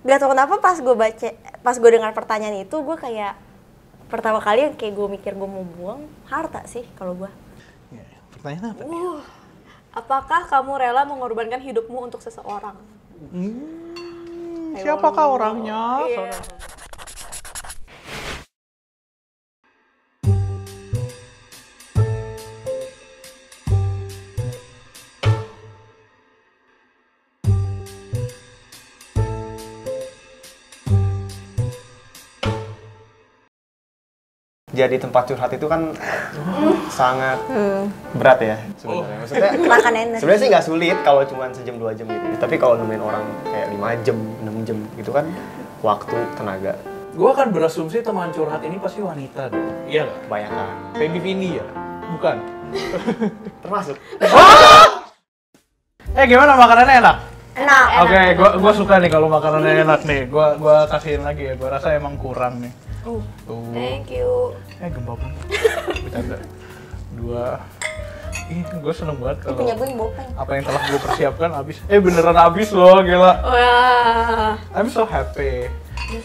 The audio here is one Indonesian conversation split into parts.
Gak tau kenapa pas gue dengar pertanyaan itu, gue kayak pertama kali yang kayak gue mikir gue mau buang harta sih kalau gue. Ya, pertanyaan apa? Apakah kamu rela mengorbankan hidupmu untuk seseorang? Siapakah orangnya? Iya. Jadi tempat curhat itu kan sangat berat ya sebenarnya. Maksudnya Makan energi. sebenarnya sih nggak sulit kalau cuma sejam 2 jam gitu. Tapi kalau nemuin orang kayak 5 jam, 6 jam gitu kan waktu, tenaga. Gue akan berasumsi teman curhat ini pasti wanita dong. Iya nggak? Bayangkan. Baby Vini ya? Bukan? Termasuk. Gimana makanannya enak? Enak. Oke, gua suka nih kalau makanannya enak nih. Gua kasihin lagi ya. Gua rasa emang kurang nih. Tuh. Thank you. Gempa pun. Bercanda. 2. Gue seneng banget kalau Punya gue yang bopeng. apa yang telah gue persiapkan habis. Beneran habis loh, gila. Wah. I'm so happy.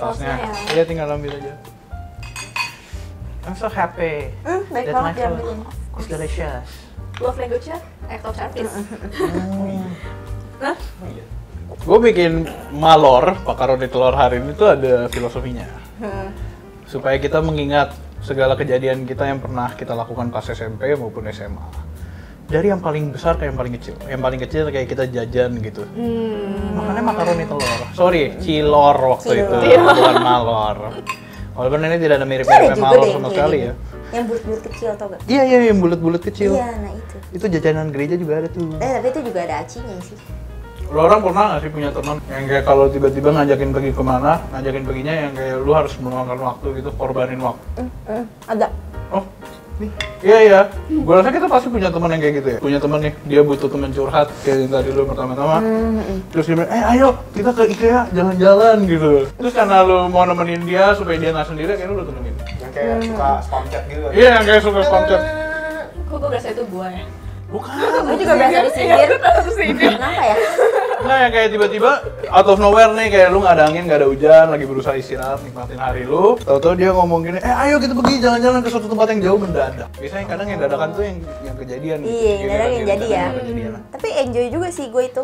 Sausnya ya. Iya, tinggal ambil aja. I'm so happy. Baik That banget my ya. food is delicious. Love language-nya act of service. Gue bikin malor, makaroni telur hari ini tuh ada filosofinya. Supaya kita mengingat segala kejadian kita yang pernah kita lakukan pas SMP maupun SMA. Dari yang paling besar ke yang paling kecil. Yang paling kecil kayak kita jajan gitu. Makannya makaroni telur. Sorry, cilor waktu itu, bukan malor. Walaupun ini tidak ada mirip-miripnya juga malor deh sama kayak sekali gini. ya. Yang bulat-bulat kecil tau gak? Iya, yang bulat-bulat kecil. Iya, nah itu. Itu jajanan gereja juga ada tuh. Tapi itu juga ada acinya sih. Lo orang pernah nggak sih punya teman yang kayak kalau tiba-tiba ngajakin pergi kemana, ngajakin perginya yang kayak lu harus meluangkan waktu gitu, korbanin waktu? Ada. Oh, nih. Iya. Gua rasa kita pasti punya teman yang kayak gitu ya. Punya teman nih, dia butuh teman curhat kayak yang tadi lu pertama-tama. Terus dia bilang, ayo kita ke IKEA jalan-jalan gitu. Terus karena lu mau nemenin dia supaya dia nggak sendiri, kayak lu temenin. Yang kayak suka spam chat gitu kan. Iya, yang kayak suka spam chat. Kok gue berasa itu gue ya? Bukan. Gue juga berasa disindir. Kenapa ya? Nah, yang kayak tiba-tiba out of nowhere nih, kayak lu nggak ada angin, nggak ada hujan, lagi berusaha istirahat, nikmatin hari lu. Tahu-tahu dia ngomong gini, ayo kita pergi jalan-jalan ke suatu tempat yang jauh mendadak. Biasanya kadang yang dadakan tuh yang kejadian. Iya, yang dadak yang jadi ya. Kejadian. Tapi enjoy juga sih gue itu.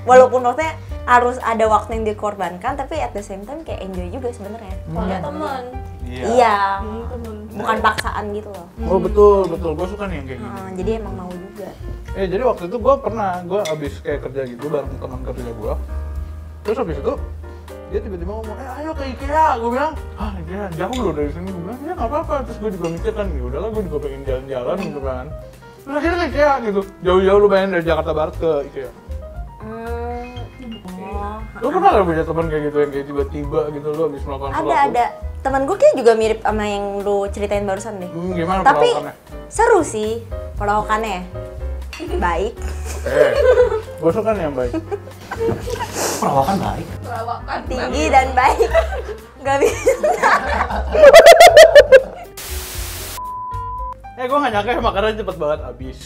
Walaupun maksudnya harus ada waktu yang dikorbankan, tapi at the same time kayak enjoy juga sebenarnya. Punya teman. Iya. Teman. Bukan paksaan gitu loh. Oh betul, gue suka nih yang kayak gini. Jadi emang mau juga. Jadi waktu itu gue abis kayak kerja gitu bareng teman kerja gue. Terus habis itu dia tiba-tiba ngomong, ayo ke IKEA. Gue bilang, IKEA jauh loh dari sini. Gue bilang, ya nggak apa-apa. Terus gue juga mikir kan, ya udahlah gue juga pengen jalan-jalan gitu kan. Terus akhirnya ke IKEA gitu. Jauh-jauh lu bayangin dari Jakarta Barat ke IKEA. Lu pernah gak punya teman kayak gitu yang kayak tiba-tiba gitu lu habis melakukan sesuatu? Ada. Temen gue kayak juga mirip sama yang lu ceritain barusan deh. Gimana Tapi perawakannya? seru sih perawakannya. Baik. Gue suka nih yang baik. Perawakan baik. Perawakan. Tinggi dan baik. Gak bisa. Gue gak nyangka makanannya cepet banget habis.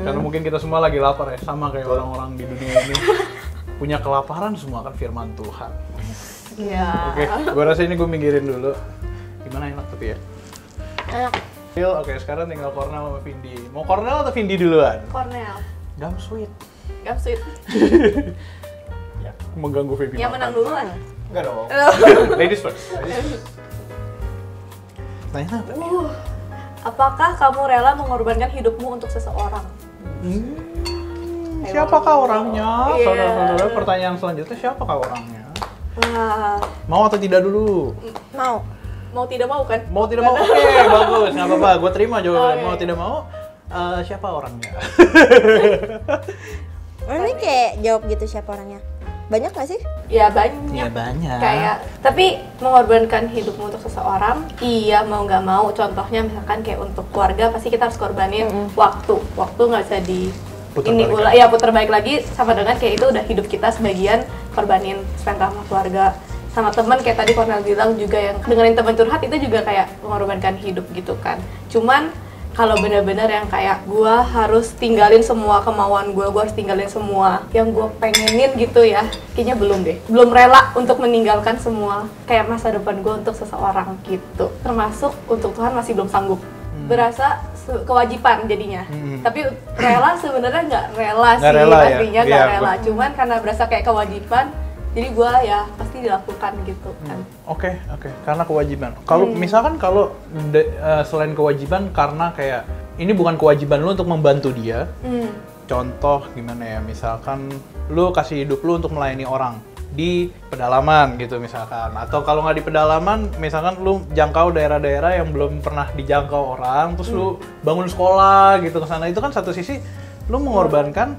Karena mungkin kita semua lagi lapar ya, sama kayak orang-orang di dunia ini. Punya kelaparan semua kan firman Tuhan. Iya. Oke, gue rasa ini gue minggirin dulu. Gimana enak tapi ya? Enak. Oke, sekarang tinggal Cornel sama Vindi. Mau Cornel atau Vindi duluan? Cornel. Gum sweet. Gak sweet. Ya, mengganggu Vindi. Yang menang duluan. Enggak dong. Ladies first. Tanya apa? Apakah kamu rela mengorbankan hidupmu untuk seseorang? Siapakah orangnya? Iya. Saudara-saudara, pertanyaan selanjutnya siapakah orangnya? Wah. Mau atau tidak dulu? Mau. Mau tidak mau kan? Mau tidak mau? Oke, bagus. Nggak apa-apa, gue terima jawabannya. Oke. Mau tidak mau, siapa orangnya? Ini kayak jawab gitu siapa orangnya. Banyak gak sih? Ya banyak. Ya banyak. Kayak, tapi mengorbankan hidupmu untuk seseorang, iya mau nggak mau. Contohnya misalkan kayak untuk keluarga, pasti kita harus korbanin waktu. Waktu nggak bisa puter balik lagi, sama dengan kayak itu udah hidup kita sebagian, korbanin spend sama keluarga. Sama teman kayak tadi Cornel bilang juga, yang dengerin teman curhat itu juga kayak mengorbankan hidup gitu kan. Cuman Kalau bener-bener yang kayak gue harus tinggalin semua kemauan gue harus tinggalin semua yang gue pengenin gitu ya, kayaknya belum deh. Belum rela untuk meninggalkan semua kayak masa depan gue untuk seseorang gitu. Termasuk untuk Tuhan masih belum sanggup. Berasa kewajiban jadinya. Tapi rela sebenarnya nggak rela sih, pastinya nggak rela. Cuman karena berasa kayak kewajiban, jadi gue ya pasti dilakukan gitu kan. Oke. Karena kewajiban. Kalau misalkan selain kewajiban karena kayak ini bukan kewajiban lu untuk membantu dia. Contoh gimana ya, misalkan lu kasih hidup lu untuk melayani orang di pedalaman gitu misalkan. Atau kalau nggak di pedalaman, misalkan lu jangkau daerah-daerah yang belum pernah dijangkau orang, terus lu bangun sekolah gitu ke sana. Itu kan satu sisi lu mengorbankan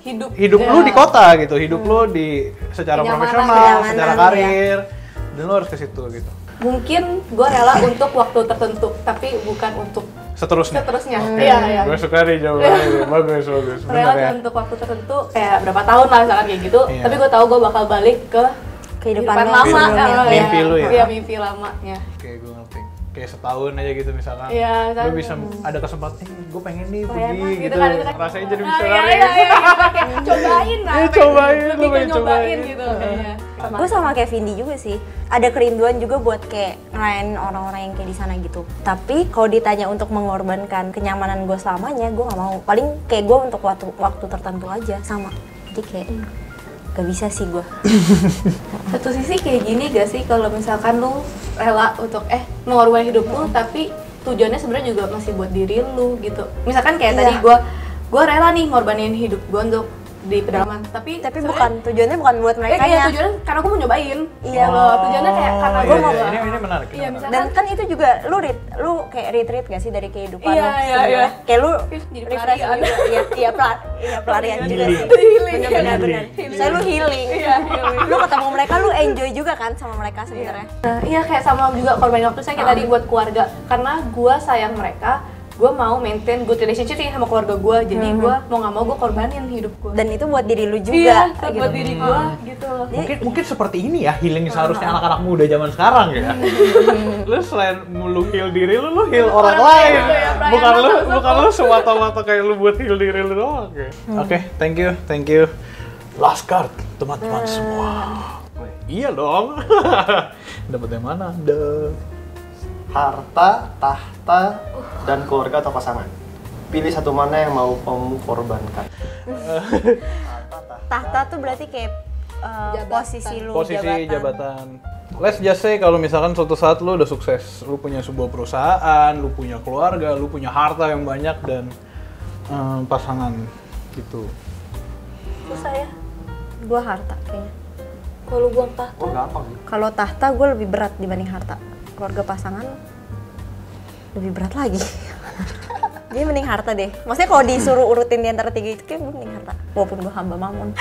hidup lu di kota gitu, hidup lu di secara profesional, secara karir, dan lu harus ke situ gitu. Mungkin gue rela untuk waktu tertentu, tapi bukan untuk seterusnya. Iya. Gue suka nih jawabannya, bagus. Rela ya. untuk waktu tertentu, kayak berapa tahun lah misalkan kayak gitu. Iya. Tapi gue tahu gue bakal balik ke kehidupan lama, mimpi lu ya. Iya, mimpi lamanya. Oke, gue ngerti. Kayak setahun aja gitu misalkan. Iya, lu bisa ada kesempatan, gue pengen nih pergi gitu. kan. Rasanya jadi bisa Iya, kayak cobain lah. Cobain, lebih lu ke pengen nyobain cobain. gitu kayaknya. Gue sama kayak Vindi juga sih. Ada kerinduan juga buat kayak ngelayanin orang-orang yang kayak di sana gitu. Tapi kalau ditanya untuk mengorbankan kenyamanan gue selamanya, gue nggak mau. Paling kayak gue untuk waktu tertentu aja sama. Jadi kayak gak bisa sih gue. Satu sisi kayak gini gak sih, kalau misalkan lu rela untuk mengorbankan hidup lu, tapi tujuannya sebenarnya juga masih buat diri lu gitu. Misalkan kayak tadi gue rela nih ngorbanin hidup gue untuk di pedalaman, tapi bukan tujuannya bukan buat mereka ya. Tujuannya karena gue mau nyobain. Iya loh, tujuannya kayak karena gue mau. Ini menarik. Iya, misalkan, Dan kan itu juga lu kayak retreat gak sih dari kehidupan lu? Iya. Kayak lu Jadi refresh pelarian. juga. Iya pelarian juga sih. Healing. Benar. Saya lu healing. Iya, healing. Lu ketemu mereka, lu enjoy juga kan sama mereka sebenarnya. Nah, iya kayak sama juga korban waktu saya kayak tadi buat keluarga, karena gue sayang mereka, gue mau maintain good relationship nih sama keluarga gue, jadi gue mau nggak mau gue korbanin hidup gue. Dan itu buat diri lu juga. Iya, gitu. buat diri gue gitu loh. Mungkin seperti ini ya healing seharusnya anak-anak muda zaman sekarang ya. Lu selain lu heal diri lu heal orang lain. gitu ya, Brian. bukan lu semata-mata kayak lu buat heal diri lu doang. Oke, thank you. Last card teman-teman semua. Iya dong. Dapat yang mana? Harta, tahta, dan keluarga atau pasangan. Pilih satu mana yang mau kamu korbankan. Tahta tuh berarti kayak posisi lu, jabatan. Let's just say kalau misalkan suatu saat lu udah sukses, lu punya sebuah perusahaan, lu punya keluarga, lu punya harta yang banyak dan pasangan gitu. Susah ya. Gua harta kayaknya. Kalau buang tahta. Oh, gampang sih. Kalau tahta gue lebih berat dibanding harta. Keluarga pasangan lebih berat lagi. Jadi mending harta deh. Maksudnya kalau disuruh urutin di antara tiga itu kayak gue mending harta. Walaupun gue hamba mamun.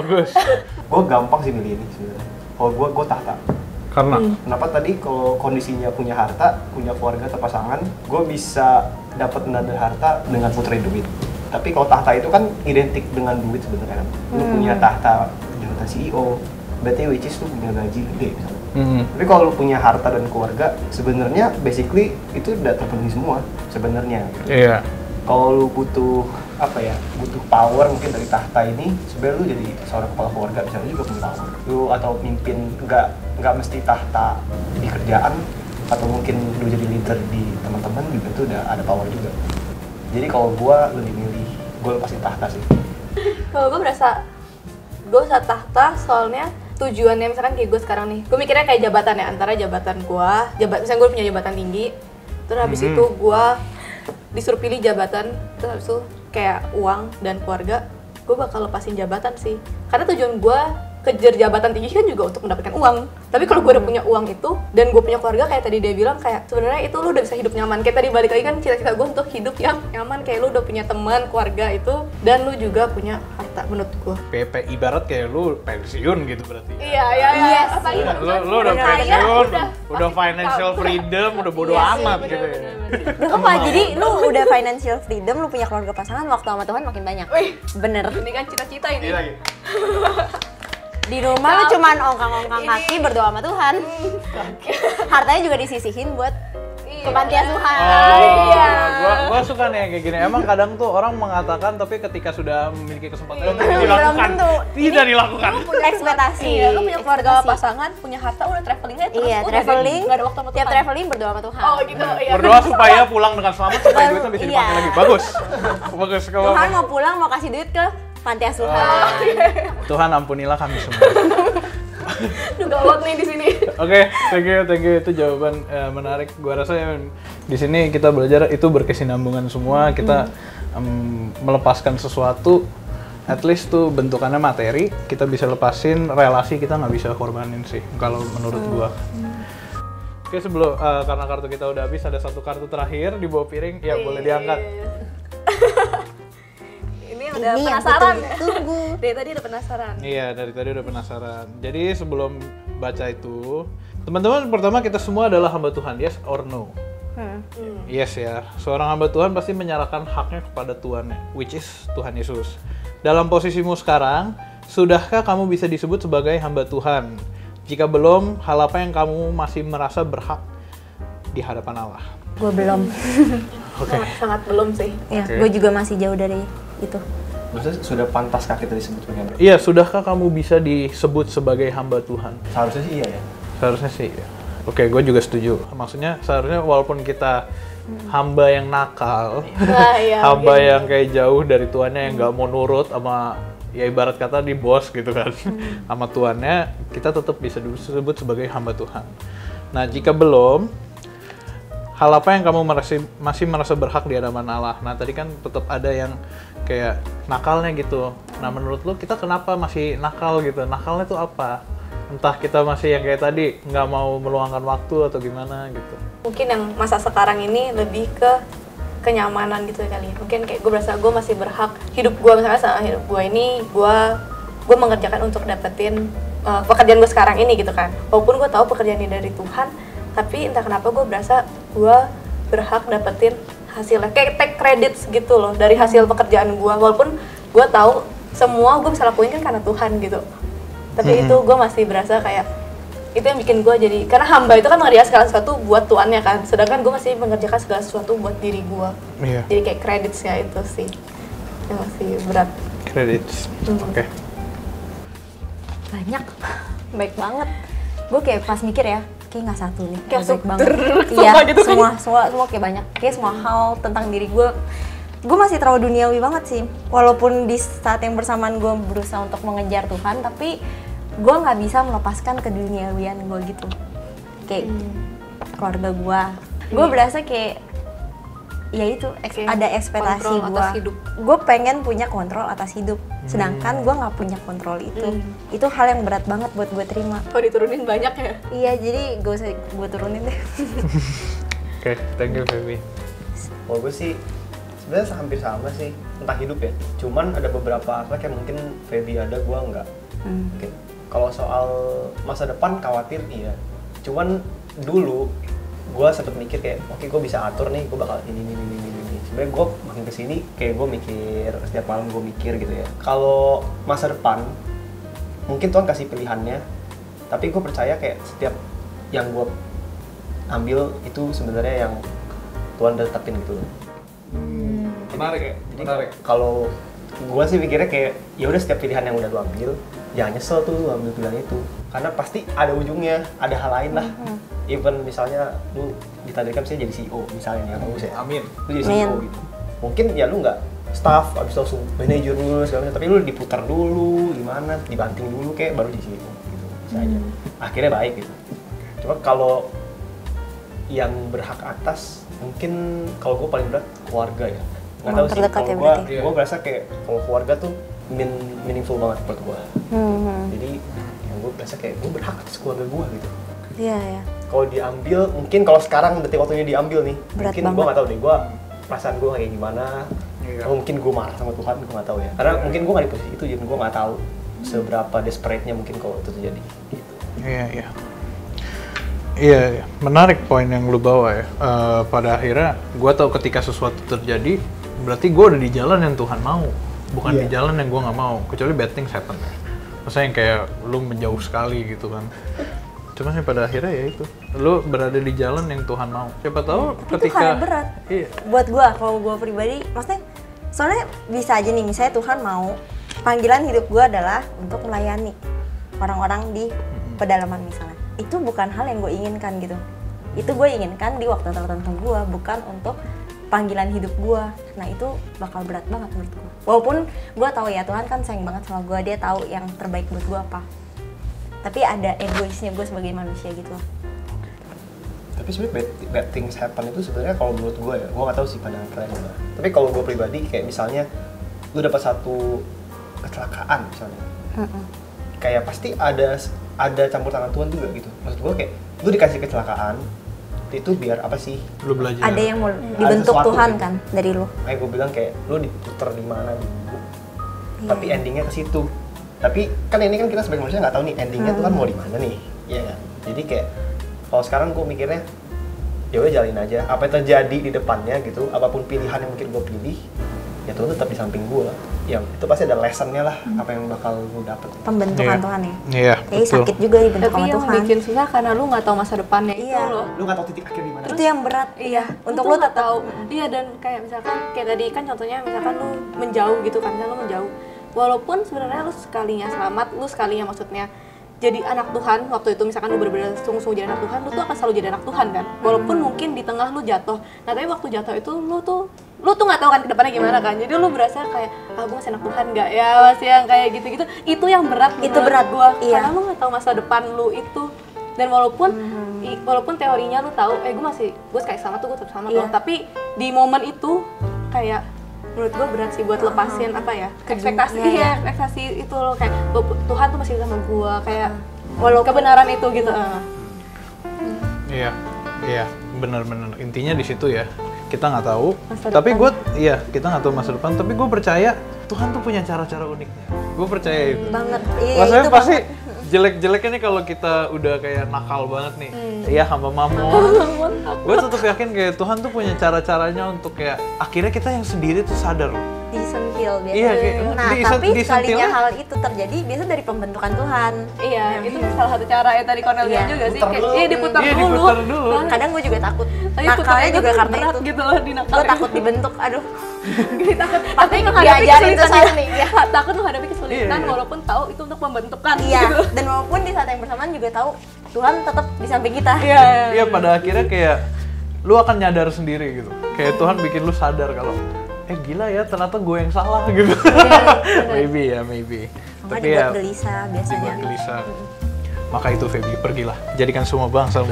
Bagus. Gue gampang sih milih ini sebenarnya. Kalau gue tahta. Karena Kenapa tadi kalau kondisinya punya harta, punya keluarga atau pasangan, gue bisa dapat nada harta dengan putri duit. Tapi kalau tahta itu kan identik dengan duit sebenarnya. Lu punya tahta jabatan CEO, berarti which is lu punya gaji gede misalnya. Tapi kalau lu punya harta dan keluarga, sebenarnya basically itu udah terpenuhi semua sebenarnya. iya. Kalau lu butuh butuh power mungkin dari tahta ini, sebenarnya lu jadi seorang kepala keluarga misalnya juga punya power. Lu atau mimpin nggak mesti tahta di kerjaan, atau mungkin lu jadi leader di teman-teman juga tuh udah ada power juga. Jadi kalau gua lebih milih gua pasti tahta sih. Kalau gue berasa tahta, soalnya tujuannya misalkan kayak gue sekarang nih, gue mikirnya kayak jabatan ya, antara jabatan misalnya gue punya jabatan tinggi, terus habis itu gue disuruh pilih jabatan, terus habis itu kayak uang dan keluarga, gue bakal lepasin jabatan sih, karena tujuan gue kejar jabatan tinggi kan juga untuk mendapatkan uang. Tapi kalau gue udah punya uang itu dan gue punya keluarga, kayak tadi dia bilang, kayak sebenarnya itu lu udah bisa hidup nyaman. Kayak tadi balik lagi kan cita-cita gue untuk hidup yang nyaman, kayak lu udah punya teman, keluarga itu, dan lu juga punya harta menurut gue. PP ibarat kayak lu pensiun gitu berarti. Iya. Lu udah pensiun, udah financial freedom, udah bodo amat gitu ya. Jadi lu udah financial freedom, lu punya keluarga pasangan, waktu sama Tuhan makin banyak. Bener. Ini kan cita-cita ini. Iya lagi. Di rumah lu cuman ongkang-ongkang kaki berdoa sama Tuhan. Hartanya juga disisihin buat ke panti asuhan. Iya. Gua suka nih yang kayak gini. Emang kadang tuh orang mengatakan tapi ketika sudah memiliki kesempatan untuk dilakukan, tidak dilakukan. Ekspektasi. Iya, lu punya keluarga, pasangan, punya harta, udah traveling aja terus. Iya, traveling. Nggak ada waktu sama Tiap Tuhan. traveling berdoa sama Tuhan. Oh gitu, iya. Berdoa supaya pulang dengan selamat supaya duitnya bisa dipakai Iya. lagi. Bagus. Bagus kalau Tuhan mau pulang mau kasih duit ke panti asuhan. Tuhan ampunilah kami semua. Duh, gawat nih di sini. Oke, thank you. Itu jawaban menarik. Gua rasa di sini kita belajar itu berkesinambungan semua. Kita melepaskan sesuatu, at least tuh bentukannya materi, kita bisa lepasin, relasi kita nggak bisa korbanin sih, kalau menurut gua. Oke, sebelum karena kartu kita udah habis, ada satu kartu terakhir di bawah piring, ya boleh diangkat. Ini udah Ini yang penasaran. tunggu. Dari tadi udah penasaran. Iya, dari tadi udah penasaran. Jadi sebelum baca itu, teman-teman, pertama kita semua adalah hamba Tuhan, yes or no? Yes ya, seorang hamba Tuhan pasti menyerahkan haknya kepada Tuhannya, which is Tuhan Yesus. Dalam posisimu sekarang, sudahkah kamu bisa disebut sebagai hamba Tuhan? Jika belum, hal apa yang kamu masih merasa berhak di hadapan Allah? Gue belum. Oke. Sangat belum sih. Ya, Oke. gue juga masih jauh dari itu. Maksudnya sudah pantaskah kita disebut sebagai hamba? Iya, sudahkah kamu bisa disebut sebagai hamba Tuhan? Seharusnya sih iya ya. Seharusnya sih ya. Oke, gue juga setuju. Maksudnya seharusnya walaupun kita hamba yang nakal, Nah, iya, hamba mungkin. yang kayak jauh dari tuannya yang nggak mau nurut sama, ya ibarat kata di bos gitu kan, sama tuannya, kita tetap bisa disebut sebagai hamba Tuhan. Nah, jika belum, hal apa yang kamu masih merasa berhak di hadapan Allah? Nah, tadi kan tetap ada yang kayak nakalnya gitu. Nah, menurut lu kita kenapa masih nakal gitu? Nakalnya tuh apa? Entah kita masih yang kayak tadi, nggak mau meluangkan waktu atau gimana gitu. Mungkin yang masa sekarang ini lebih ke kenyamanan gitu kali ya. Mungkin kayak gue berasa gue masih berhak hidup gue, misalnya sama hidup gue ini gue mengerjakan untuk dapetin pekerjaan gue sekarang ini gitu kan. Walaupun gue tahu pekerjaan ini dari Tuhan, tapi entah kenapa gue berasa gue berhak dapetin hasilnya, kayak take credits gitu loh dari hasil pekerjaan gue. Walaupun gue tahu semua gue bisa lakuin kan karena Tuhan gitu, tapi itu gue masih berasa kayak itu yang bikin gue jadi, karena hamba itu kan mengerjakan segala sesuatu buat tuannya kan, sedangkan gue masih mengerjakan segala sesuatu buat diri gue. Iya. Jadi kayak creditsnya itu sih yang masih berat. Credits. Oke. Banyak. Baik banget. Gue kayak pas mikir ya, kayak nggak satu nih. Kayak baik banget. semua Iya, gitu kan. semua kayak banyak. Kayak semua hal tentang diri gue. Gue masih terlalu duniawi banget sih. Walaupun di saat yang bersamaan gue berusaha untuk mengejar Tuhan, tapi gue nggak bisa melepaskan keduniawian gue gitu. Kayak keluarga gue. Gue berasa kayak ya itu Kayak ada ekspektasi kontrol atas gue. hidup. Gue pengen punya kontrol atas hidup, sedangkan gue nggak punya kontrol itu. Itu hal yang berat banget buat gue terima. Oh, diturunin banyak ya? Iya, jadi gak usah gue turunin deh. Oke, thank you Feby. Kalau gue sih sebenarnya hampir sama sih tentang hidup ya. Cuman ada beberapa aspek yang mungkin Feby ada, gue enggak. Mungkin kalau soal masa depan khawatir iya. Cuman dulu gue sempet mikir kayak oke, gue bisa atur nih, gue bakal ini. Sebenarnya gue makin kesini kayak gue mikir setiap malam, gue mikir gitu ya. Kalau masa depan mungkin Tuhan kasih pilihannya, tapi gue percaya kayak setiap yang gue ambil itu sebenarnya yang Tuhan udah tetapin gitu loh. Menarik ya? Jadi kalau gue sih mikirnya kayak ya udah setiap pilihan yang udah lu ambil jangan nyesel tuh lu ambil pilihan itu, karena pasti ada ujungnya, ada hal lain lah. Even misalnya lu ditakdirkan bisa jadi CEO misalnya, yang bagus ya, Amin. lu jadi CEO gitu, mungkin ya lu nggak staff abis langsung manajer dulu segala macam, tapi lu diputar dulu gimana, dibanting dulu kayak baru jadi CEO gitu bisa aja, akhirnya baik gitu. Cuma kalau yang berhak atas mungkin kalau gue paling berat keluarga ya. Nggak tahu sih, terdekat kalau ya gue berarti? berasa kayak kalau keluarga tuh meaningful banget buat gue. Jadi yang gue berasa kayak gue berhak atas keluarga gue gitu. Iya, ya. Kalau diambil, mungkin kalau sekarang detik waktunya diambil nih, Berat mungkin gue banget. nggak tahu deh, gue perasaan gue kayak gimana. Iya. Oh, mungkin gue marah sama Tuhan, gue nggak tahu ya. Karena mungkin gue nggak di posisi itu, jadi gue nggak tahu seberapa desperate-nya mungkin kalau itu terjadi. Gitu. Iya, menarik poin yang lu bawa ya. Pada akhirnya, gue tahu ketika sesuatu terjadi, berarti gue udah di jalan yang Tuhan mau, bukan di jalan yang gue nggak mau. Kecuali bad things happen ya. Maksudnya yang kayak lu menjauh sekali gitu kan. Cuma sih pada akhirnya ya itu, lu berada di jalan yang Tuhan mau. Siapa tahu Tapi ketika itu hal yang berat. Iya. Buat gua, kalau gua pribadi, maksudnya soalnya bisa aja nih, misalnya Tuhan mau panggilan hidup gua adalah untuk melayani orang-orang di pedalaman misalnya. Itu bukan hal yang gue inginkan gitu. Itu gue inginkan di waktu tertentu gue, bukan untuk panggilan hidup gue. Nah itu bakal berat banget menurut gue. Walaupun gue tahu ya Tuhan kan sayang banget sama gue, dia tahu yang terbaik buat gue apa. Tapi ada egoisnya gue sebagai manusia gitu. Tapi sebenarnya bad things happen itu sebenarnya kalau menurut gue ya, gue nggak tahu sih pandangan kalian gimana. Tapi kalau gue pribadi kayak misalnya lu dapat satu kecelakaan misalnya, kayak pasti ada campur tangan Tuhan juga gitu. Maksud gue kayak lu dikasih kecelakaan itu biar apa sih? Lu belajar. Ada yang mau dibentuk Tuhan gitu kan dari lu. Kayak gue bilang kayak lu diputer di mana gitu. Tapi endingnya ke situ. Tapi kan ini kan kita sebagai manusia nggak tahu nih endingnya tuh kan mau di mana nih, iya kan? Jadi kayak kalau sekarang gue mikirnya ya udah jalin aja. Apa yang terjadi di depannya gitu, apapun pilihan yang mungkin gue pilih, ya Tuhan tetap di samping gue. Yang itu pasti ada lessonnya lah, apa yang bakal gue dapet. Pembentukan Tuhan ya. Iya. Jadi sakit juga dibentuk Tapi sama yang Tuhan. bikin susah karena lu nggak tahu masa depannya itu loh. Lu nggak tahu titik akhir di mana. Itu yang berat. Iya, Untuk lu lu nggak tetap tahu. Iya, dan kayak misalkan kayak tadi kan contohnya misalkan lu menjauh gitu kan, misalkan lu menjauh. Walaupun sebenarnya lu sekalinya selamat, lu sekalinya maksudnya jadi anak Tuhan, waktu itu misalkan lu benar-benar sungguh-sungguh jadi anak Tuhan, lu tuh akan selalu jadi anak Tuhan kan. Walaupun mungkin di tengah lu jatuh. Nah, tapi waktu jatuh itu lu tuh nggak tahu kan ke depannya gimana kan. Jadi lu berasa kayak gue masih anak Tuhan nggak ya, masih yang kayak gitu-gitu. Itu yang berat. Itu berat gua. iya. Karena lu nggak tahu masa depan lu itu. Dan walaupun teorinya lu tahu, gue kayak sama tuh, gue tetap sama tuh. Tapi di momen itu kayak menurut gue berat sih buat lepasin apa ya, ekspektasi itu loh, kayak Tuhan tuh masih sama gue, kayak walau kebenaran itu gitu. Iya, benar-benar intinya di situ ya. Kita nggak tahu, Masa tapi depan. kita nggak tahu masa depan. Tapi gue percaya Tuhan tuh punya cara-cara uniknya. Gue percaya itu. banget. Iya, Maksudnya itu pasti banget. jelek-jeleknya nih kalau kita udah kayak nakal banget nih. Iya, hamba mamon. Gue tetap yakin kayak Tuhan tuh punya cara-caranya untuk kayak akhirnya kita yang sendiri tuh sadar. Disentil biasanya. Iya, kayak Nah, tapi sekalinya hal itu terjadi biasa dari pembentukan Tuhan. Iya, itu salah satu cara ya tadi Cornelia Iya. juga sih, Putar kayak dulu. iya diputar Iya, dulu. diputar dulu. Kadang gue juga takut. Tapi Nakalnya putarnya juga tuh karena berat itu. gitu loh di nakal. Gue takut dibentuk, aduh. Gini takut. Tapi menghadapi diajarin kesulitan Tuhan ya. nih, ya. Takut menghadapi kesulitan Iya. walaupun tahu itu untuk pembentukan. Iya, gitu. dan walaupun di saat yang bersamaan juga tahu Tuhan tetap di samping kita. Iya, pada akhirnya kayak lu akan nyadar sendiri gitu. Kayak Tuhan bikin lu sadar kalau gila ya, ternyata gue yang salah gitu. maybe. Maka Tapi dibuat ya gelisah biasanya. dibuat gelisah. Maka itu Feby, pergilah. Jadikan semua bangsa.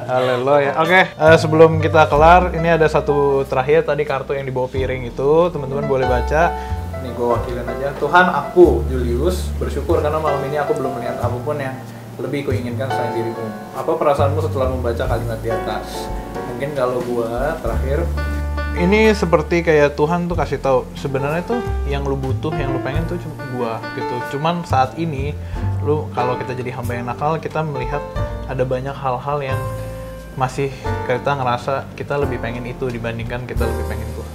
Haleluya. Oke, sebelum kita kelar, ini ada satu terakhir tadi kartu yang di bawah piring itu, teman-teman boleh baca. Nih gue wakilin aja. Tuhan, aku Julius bersyukur karena malam ini aku belum melihat apapun yang lebih kuinginkan selain dirimu. Apa perasaanmu setelah membaca kalimat di atas? Mungkin kalau gua terakhir, ini seperti kayak Tuhan tuh kasih tahu sebenarnya tuh yang lu butuh, yang lu pengen tuh cuma gua gitu. Cuman saat ini lu kalau kita jadi hamba yang nakal, kita melihat ada banyak hal-hal yang masih kita ngerasa kita lebih pengen itu dibandingkan kita lebih pengen gua.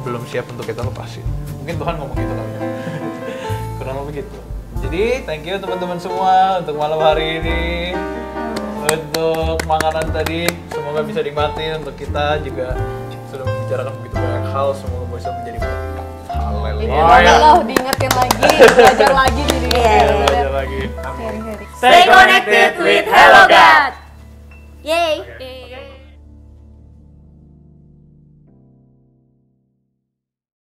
Belum siap untuk kita lepasin. Mungkin Tuhan ngomong gitu kali ya. Kurang lebih gitu. Jadi thank you teman-teman semua untuk malam hari ini. Untuk makanan tadi, semoga bisa dinikmatin. Untuk kita juga sudah membicarakan begitu banyak hal, semoga bisa menjadi berkat. Haleluya. Loh, diingetin lagi, belajar lagi jadi. Iya. Belajar lagi. Stay connected with Hello God. Yay.